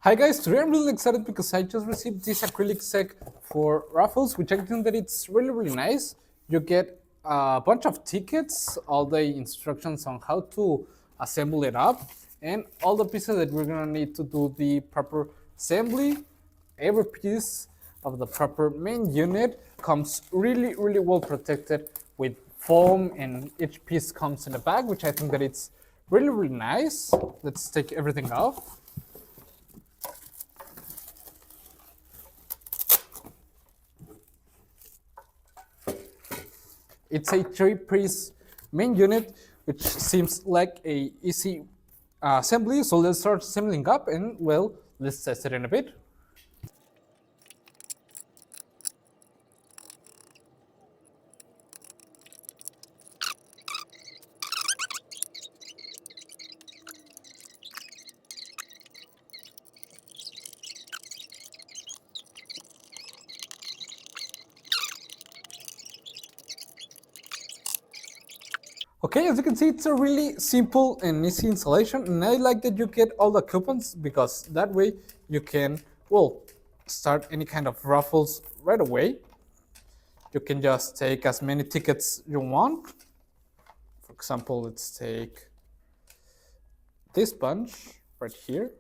Hi guys, today I'm really excited because I just received this acrylic set for raffles, which I think that it's really nice. You get a bunch of tickets, all the instructions on how to assemble it up, and all the pieces that we're gonna need to do the proper assembly. Every piece of the proper main unit comes really well protected with foam, and each piece comes in a bag, which I think that it's really nice. Let's take everything off. It's a three-piece main unit, which seems like a easy assembly. So let's start assembling up, and well, let's test it in a bit. Okay, as you can see, it's a really simple and easy installation, and I like that you get all the coupons because that way you can, well, start any kind of raffles right away. You can just take as many tickets you want. For example, let's take this bunch right here.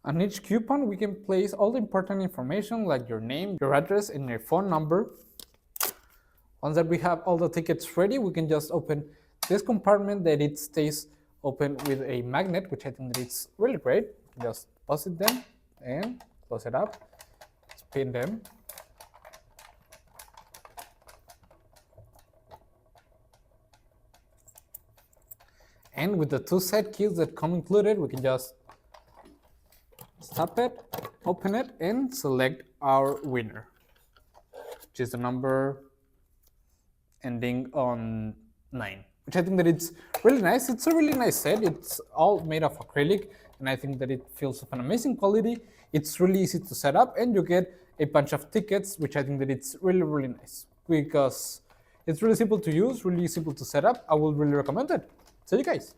On each coupon, we can place all the important information like your name, your address, and your phone number. Once that we have all the tickets ready, we can just open this compartment that it stays open with a magnet, which I think that it's really great. Just deposit them and close it up, spin them. And with the two side keys that come included, we can just stop it, open it, and select our winner, which is the number ending on 9, which I think that it's really nice. It's a really nice set. It's all made of acrylic, and I think that it feels of an amazing quality. It's really easy to set up, and you get a bunch of tickets, which I think that it's really nice because it's really simple to use, really simple to set up. I will really recommend it. See you guys.